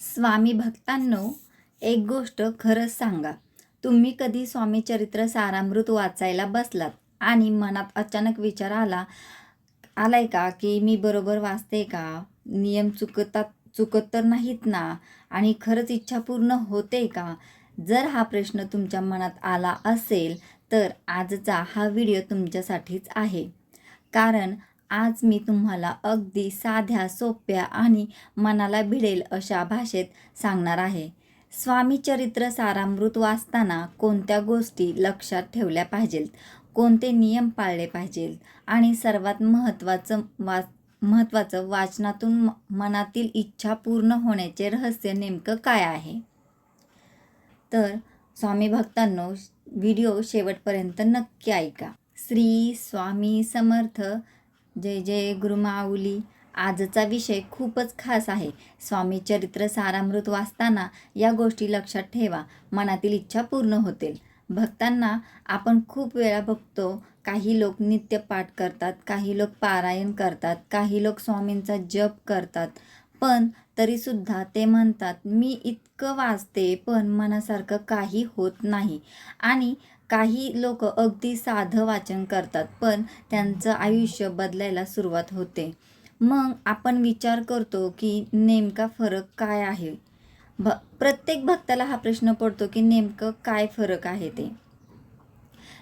स्वामी भक्तांनो, एक गोष्ट खरंच सांगा. तुम्ही कधी स्वामी चरित्र सारामृत वाचायला बसलात आणि मनात अचानक विचार आलाय का की मी बरोबर वाचते का? नियम चुकत तर नाहीत ना? आणि खरंच इच्छा पूर्ण होते का? जर हा प्रश्न तुमच्या मनात आला असेल तर आजचा हा व्हिडिओ तुमच्यासाठीच आहे. कारण आज मी तुम्हाला अगदी साध्या, सोप्या आणि मनाला भिडेल अशा भाषेत सांगणार आहे. स्वामी चरित्र सारामृत वाचताना कोणत्या गोष्टी लक्षात ठेवल्या पाहिजेत, कोणते नियम पाळले पाहिजेत आणि सर्वात महत्त्वाचं वाचनातून मनातील इच्छा पूर्ण होण्याचे रहस्य नेमकं काय आहे. तर स्वामी भक्तांनो, व्हिडिओ शेवटपर्यंत नक्की ऐका. श्री स्वामी समर्थ. जय जय गुरुमाऊली. आजचा विषय खूपच खास आहे. स्वामी चरित्र सारामृत वाचताना या गोष्टी लक्षात ठेवा, मनातील इच्छा पूर्ण होतील. भक्तांना आपण खूप वेळा बघतो, काही लोक नित्य पाठ करतात, काही लोक पारायण करतात, काही लोक स्वामींचा जप करतात, पण तरीसुद्धा ते म्हणतात मी इतकं वाचते पण मनासारखं काही होत नाही. आणि काही लोक अगदी साधं वाचन करतात पण त्यांचं आयुष्य बदलायला सुरुवात होते. मग आपण विचार करतो की नेमका फरक काय आहे. प्रत्येक भक्ताला हा प्रश्न पडतो की नेमकं काय फरक आहे ते.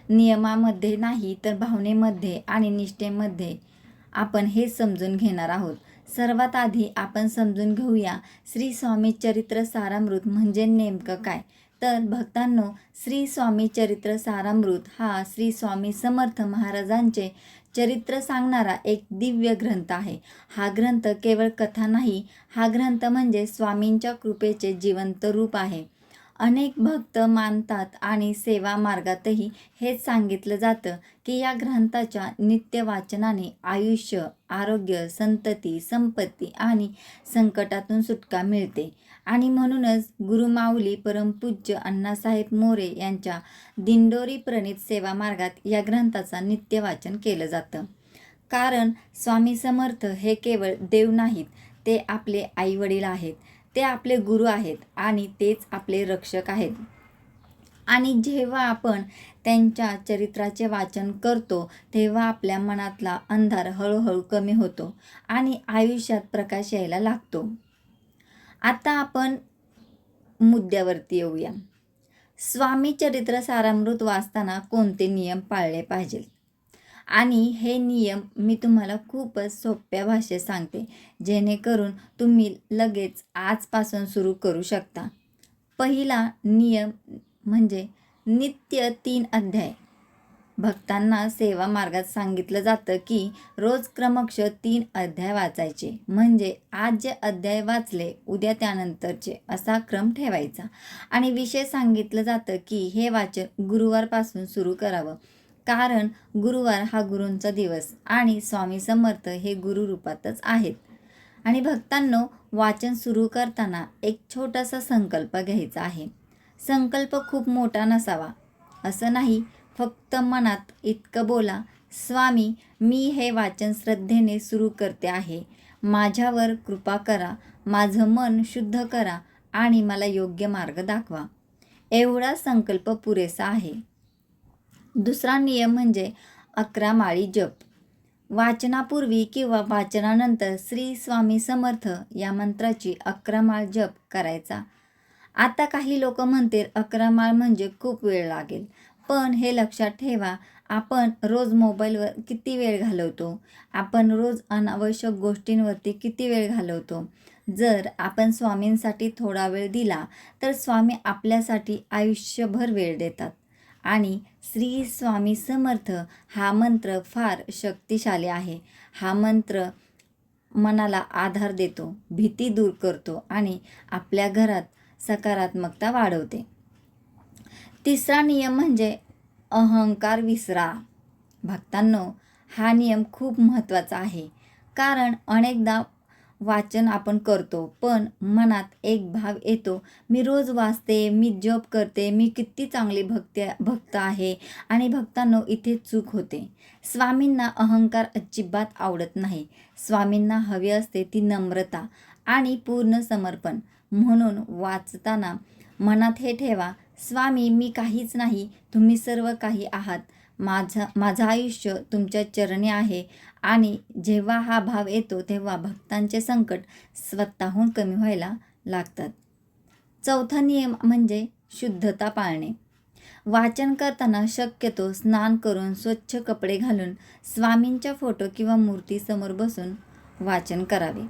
नियमामध्ये नाही तर भावनेमध्ये आणि निष्ठेमध्ये आपण हे समजून घेणार आहोत. सर्वात आधी आपण समजून घेऊया श्री स्वामी चरित्र सारामृत म्हणजे नेमकं काय. तर भक्तांनो, श्री स्वामी चरित्र सारामृत हा श्री स्वामी समर्थ महाराजांचे चरित्र सांगणारा एक दिव्य ग्रंथ आहे. हा ग्रंथ केवळ कथा नाही, हा ग्रंथ म्हणजे स्वामींच्या कृपेचे जिवंत रूप आहे. अनेक भक्त मानतात आणि सेवा मार्गातही हेच सांगितलं जातं की या ग्रंथाच्या नित्य वाचनाने आयुष्य, आरोग्य, संतती, संपत्ती आणि संकटातून सुटका मिळते. आणि म्हणूनच गुरुमाऊली परमपूज्य अण्णासाहेब मोरे यांच्या दिंडोरी प्रणीत सेवा मार्गात या ग्रंथाचा नित्य वाचन केलं जातं. कारण स्वामी समर्थ हे केवळ देव नाहीत, ते आपले आईवडील आहेत, ते आपले गुरु आहेत आणि तेच आपले रक्षक आहेत. आणि जेव्हा आपण त्यांच्या चरित्राचे वाचन करतो तेव्हा आपल्या मनातला अंधार हळूहळू कमी होतो आणि आयुष्यात प्रकाश यायला लागतो. आता आपण मुद्द्यावरती येऊया. स्वामी चरित्र सारामृत वाचताना कोणते नियम पाळले पाहिजेत. आणि हे नियम मी तुम्हाला खूपच सोप्या भाषेत सांगते, जेणेकरून तुम्ही लगेच आजपासून सुरू करू शकता. पहिला नियम म्हणजे नित्य 3 अध्याय. भक्तांना सेवा मार्गात सांगितलं जातं की रोज क्रमशः 3 अध्याय वाचायचे. म्हणजे आज जे अध्याय वाचले उद्या त्यानंतरचे असा क्रम ठेवायचा. आणि विशेष सांगितलं जातं की हे वाचन गुरुवारपासून सुरू करावं. कारण गुरुवार हा गुरूंचा दिवस आणि स्वामी समर्थ हे गुरु रूपातच आहेत. आणि भक्तांनो, वाचन सुरू करताना एक छोटासा संकल्प घ्यायचा आहे. संकल्प खूप मोठा नसावा. असं नाही, फक्त मनात इतकं बोला, स्वामी मी हे वाचन श्रद्धेने सुरू करते आहे. माझ्यावर कृपा करा, माझं मन शुद्ध करा आणि मला योग्य मार्ग दाखवा. एवढा संकल्प पुरेसा आहे. दुसरा नियम म्हणजे 11 माळी जप. वाचनापूर्वी किंवा वाचनानंतर श्री स्वामी समर्थ या मंत्राची 11 माळ जप करायचा. आता काही लोक म्हणतील 11 माळ म्हणजे खूप वेळ लागेल. पण हे लक्षात ठेवा, आपण रोज मोबाईलवर किती वेळ घालवतो, आपण रोज अनावश्यक गोष्टींवरती किती वेळ घालवतो. जर आपण स्वामींसाठी थोडा वेळ दिला तर स्वामी आपल्यासाठी आयुष्यभर वेळ देतात. आणि श्री स्वामी समर्थ हा मंत्र फार शक्तिशाली आहे. हा मंत्र मनाला आधार देतो, भीती दूर करतो आणि आपल्या घरात सकारात्मकता वाढवते. तिसरा नियम म्हणजे अहंकार विसरा. भक्तांनो, हा नियम खूप महत्त्वाचा आहे. कारण अनेकदा वाचन आपण करतो पण मनात एक भाव येतो, मी रोज वाचते, मी जप करते, मी किती चांगली भक्त आहे. आणि भक्तांनो, इथे चूक होते. स्वामींना अहंकार अजिबात आवडत नाही. स्वामींना हवी असते ती नम्रता आणि पूर्ण समर्पण. म्हणून वाचताना मनात हे ठेवा, स्वामी मी काहीच नाही, तुम्ही सर्व काही आहात. माझं आयुष्य तुमच्या चरणी आहे. आणि जेव्हा हा भाव येतो तेव्हा भक्तांचे संकट स्वतःहून कमी व्हायला लागतात. चौथा नियम म्हणजे शुद्धता पाळणे. वाचन करताना शक्यतो स्नान करून स्वच्छ कपडे घालून स्वामींच्या फोटो किंवा मूर्तीसमोर बसून वाचन करावे.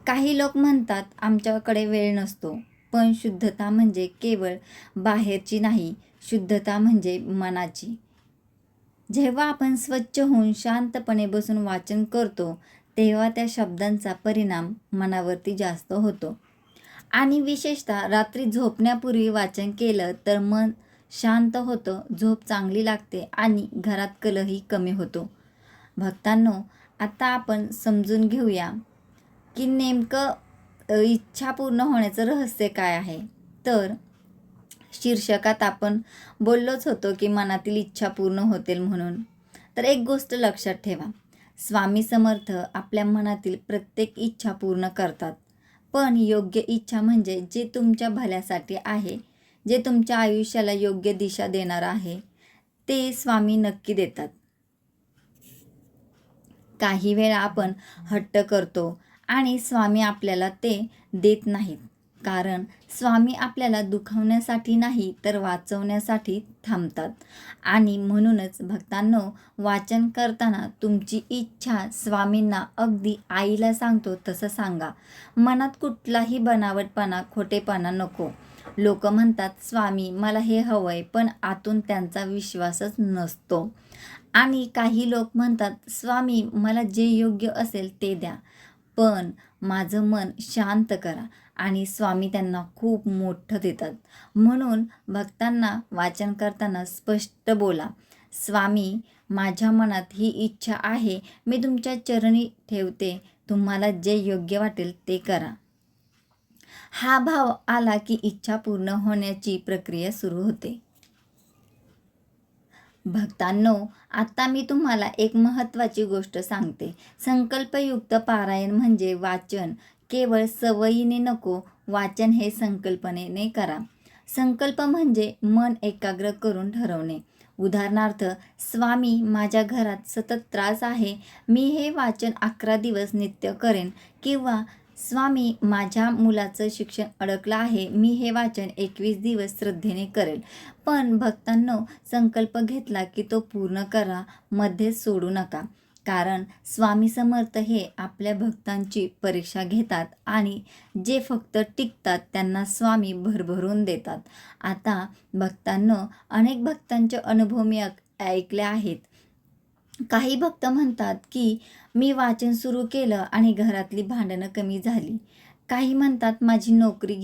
काही लोक म्हणतात आमच्याकडे वेळ नसतो, पण शुद्धता म्हणजे केवळ बाहेरची नाही, शुद्धता म्हणजे मनाची. जेव्हा आपण स्वच्छ होऊन शांतपणे बसून वाचन करतो तेव्हा त्या शब्दांचा परिणाम मनावरती जास्त होतो. आणि विशेषतः रात्री झोपण्यापूर्वी वाचन केलं तर मन शांत होतं, झोप चांगली लागते आणि घरात कलहही कमी होतो. भक्तांनो, आता आपण समजून घेऊया की नेमकं इच्छा पूर्ण होण्याचं रहस्य काय आहे. तर शीर्षकात आपण बोललोच होतो की मनातील इच्छा पूर्ण होतील म्हणून. तर एक गोष्ट लक्षात ठेवा, स्वामी समर्थ आपल्या मनातील प्रत्येक इच्छा पूर्ण करतात. पण योग्य इच्छा म्हणजे जे तुमच्या भल्यासाठी आहे, जे तुमच्या आयुष्याला योग्य दिशा देणार आहे, ते स्वामी नक्की देतात. काही वेळा आपण हट्ट करतो आणि स्वामी आपल्याला ते देत नाहीत. कारण स्वामी आपल्याला दुखावण्यासाठी नाही तर वाचवण्यासाठी थांबतात. आणि म्हणूनच भक्तांनो, वाचन करताना तुमची इच्छा स्वामींना अगदी आईला सांगतो तसं सांगा. मनात कुठलाही बनावटपणा, खोटेपणा नको. लोक म्हणतात स्वामी मला हे हवंय, पण आतून त्यांचा विश्वासच नसतो. आणि काही लोक म्हणतात स्वामी मला जे योग्य असेल ते द्या, पण माझं मन शांत करा. आणि स्वामी त्यांना खूप मोठं देतात. म्हणून भक्तांना वाचन करताना स्पष्ट बोला, स्वामी माझ्या मनात ही इच्छा आहे, मी तुमच्या चरणी ठेवते, तुम्हाला जे योग्य वाटेल ते करा. हा भाव आला की इच्छा पूर्ण होण्याची प्रक्रिया सुरू होते. भक्तांनो, आता मी तुम्हाला एक महत्त्वाची गोष्ट सांगते. संकल्पयुक्त पारायण म्हणजे वाचन केवळ सवयीने नको, वाचन हे संकल्पनेने करा. संकल्प म्हणजे मन एकाग्र करून ठरवणे. उदाहरणार्थ, स्वामी माझ्या घरात सतत त्रास आहे, मी हे वाचन 11 दिवस नित्य करेन. किंवा स्वामी माझ्या मुलाचं शिक्षण अडकलं आहे, मी हे वाचन 21 दिवस श्रद्धेने करेल. पण भक्तांनो, संकल्प घेतला की तो पूर्ण करा, मध्येच सोडू नका. कारण स्वामी समर्थ हे आपल्या भक्तांची परीक्षा घेतात आणि जे फक्त टिकतात त्यांना स्वामी भरभरून देतात. आता भक्तांनो, अनेक भक्तांचे अनुभव मी ऐकले आहेत. काही भक्त म्हणतात की मी वाचन सुरू केलं आणि घरातली भांडणं कमी झाली. काही म्हणतात माझी नोकरी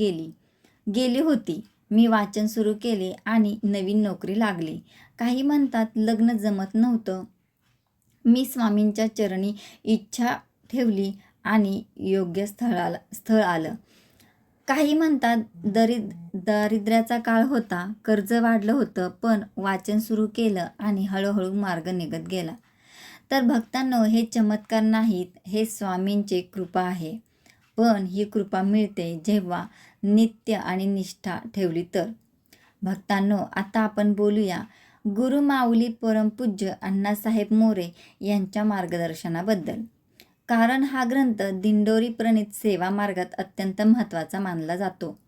गेली होती, मी वाचन सुरू केले आणि नवीन नोकरी लागली. काही म्हणतात लग्न जमत नव्हतं, मी स्वामींच्या चरणी इच्छा ठेवली आणि योग्य स्थळ आलं. काही म्हणतात दारिद्र्याचा काळ होता, कर्ज वाढलं होतं, पण वाचन सुरू केलं आणि हळूहळू मार्ग निघत गेला. तर भक्तांनो, हे चमत्कार नाहीत, हे स्वामींची कृपा आहे. पण ही कृपा मिळते जेव्हा नित्य आणि निष्ठा ठेवली तर. भक्तांनो, आता आपण बोलूया गुरुमाऊली परमपूज्य अण्णासाहेब मोरे यांच्या मार्गदर्शनाबद्दल. कारण हा ग्रंथ दिंडोरी प्रणीत सेवा मार्गात अत्यंत महत्त्वाचा मानला जातो.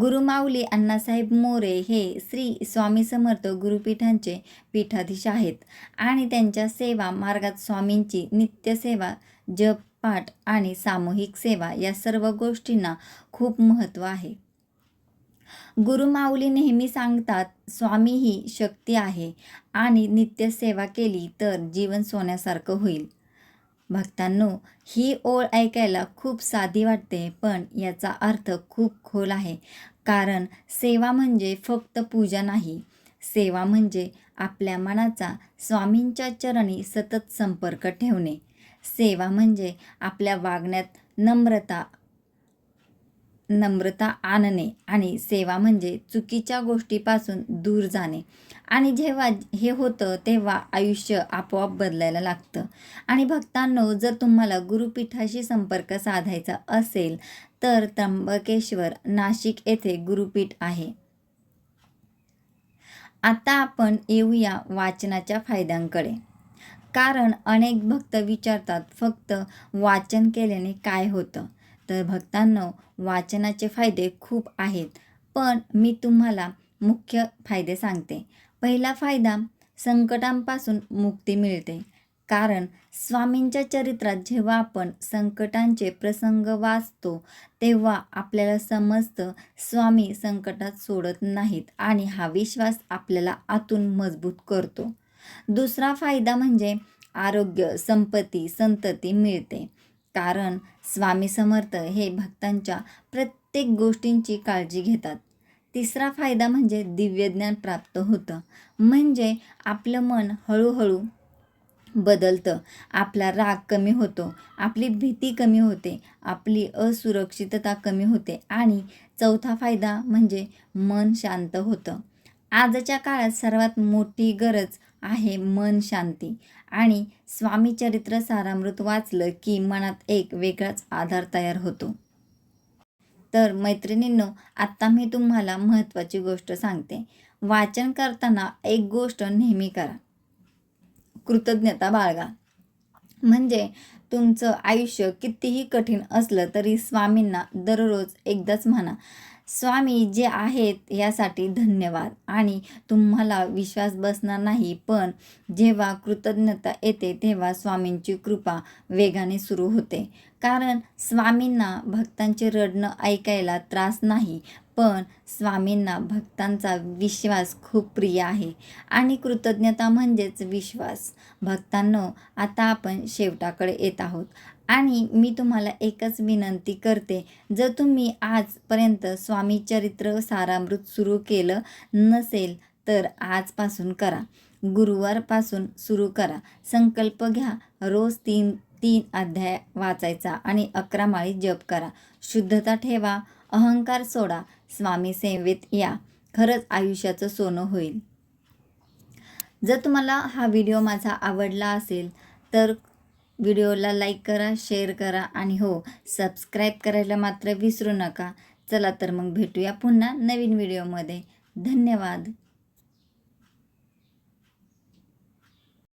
गुरुमाऊली अण्णासाहेब मोरे हे श्री स्वामी समर्थ गुरुपीठांचे पीठाधीश आहेत आणि त्यांच्या सेवा मार्गात स्वामींची नित्यसेवा, जप, पाठ आणि सामूहिक सेवा या सर्व गोष्टींना खूप महत्त्व आहे. गुरुमाऊली नेहमी सांगतात, स्वामी ही शक्ती आहे आणि नित्यसेवा केली तर जीवन सोन्यासारखं होईल. भक्तांनो, ही ओळ ऐकायला खूप साधी वाटते, पण याचा अर्थ खूप खोल आहे. कारण सेवा म्हणजे फक्त पूजा नाही, सेवा म्हणजे आपल्या मनाचा स्वामींच्या चरणी सतत संपर्क ठेवणे. सेवा म्हणजे आपल्या वागण्यात नम्रता नम्रता आणणे आणि सेवा म्हणजे चुकीच्या गोष्टीपासून दूर जाणे. आणि जेव्हा हे होतं तेव्हा आयुष्य आपोआप बदलायला लागतं. आणि भक्तांनो, जर तुम्हाला गुरुपीठाशी संपर्क साधायचा असेल तर त्र्यंबकेश्वर, नाशिक येथे गुरुपीठ आहे. आता आपण येऊया वाचनाच्या फायद्यांकडे. कारण अनेक भक्त विचारतात, फक्त वाचन केल्याने काय होतं? तर भक्तांनो, वाचनाचे फायदे खूप आहेत, पण मी तुम्हाला मुख्य फायदे सांगते. पहिला फायदा, संकटांपासून मुक्ती मिळते. कारण स्वामींच्या चरित्रात जेव्हा आपण संकटांचे प्रसंग वाचतो तेव्हा आपल्याला समजतं स्वामी संकटात सोडत नाहीत आणि हा विश्वास आपल्याला आतून मजबूत करतो. दुसरा फायदा म्हणजे आरोग्य, संपत्ती, संतती मिळते. कारण स्वामी समर्थ हे भक्तांच्या प्रत्येक गोष्टींची काळजी घेतात. तिसरा फायदा म्हणजे दिव्यज्ञान प्राप्त होतं. म्हणजे आपलं मन हळूहळू बदलतं, आपला राग कमी होतो, आपली भीती कमी होते, आपली असुरक्षितता कमी होते. आणि चौथा फायदा म्हणजे मन शांत होतं. आजच्या काळात सर्वात मोठी गरज आहे मन शांती. आणि स्वामी चरित्र सारामृत वाचलं की मनात एक वेगळाच आधार तयार होतो. तर मैत्रिणींनो, आत्ता मी तुम्हाला महत्त्वाची गोष्ट सांगते. वाचन करताना एक गोष्ट नेहमी करा, कृतज्ञता बाळगा. म्हणजे तुमचं आयुष्य कितीही कठीण असलं तरी स्वामींना दररोज एकदाच म्हणा, स्वामी जे आहेत यासाठी धन्यवाद. आणि तुम्हाला विश्वास बसणार नाही, पण जेव्हा कृतज्ञता येते तेव्हा स्वामींची कृपा वेगाने सुरू होते. कारण स्वामींना भक्तांचे रडणं ऐकायला त्रास नाही, पण स्वामींना भक्तांचा विश्वास खूप प्रिय आहे. आणि कृतज्ञता म्हणजेच विश्वास. भक्तांनो, आता आपण शेवटाकडे येत आहोत. आणि मी तुम्हाला एकच विनंती करते, जर तुम्ही आजपर्यंत स्वामी चरित्र सारामृत सुरू केलं नसेल तर आजपासून करा. गुरुवारपासून सुरू करा. संकल्प घ्या, रोज 3 अध्याय वाचायचा आणि 11 माळी जप करा. शुद्धता ठेवा, अहंकार सोडा, स्वामी सेवेत या. खरंच आयुष्याचं सोनं होईल. जर तुम्हाला हा व्हिडिओ माझा आवडला असेल तर व्हिडिओला लाईक करा, शेअर करा आणि हो, सबस्क्राईब करायला मात्र विसरू नका. चला तर मग भेटूया पुन्हा नवीन व्हिडिओमध्ये. धन्यवाद.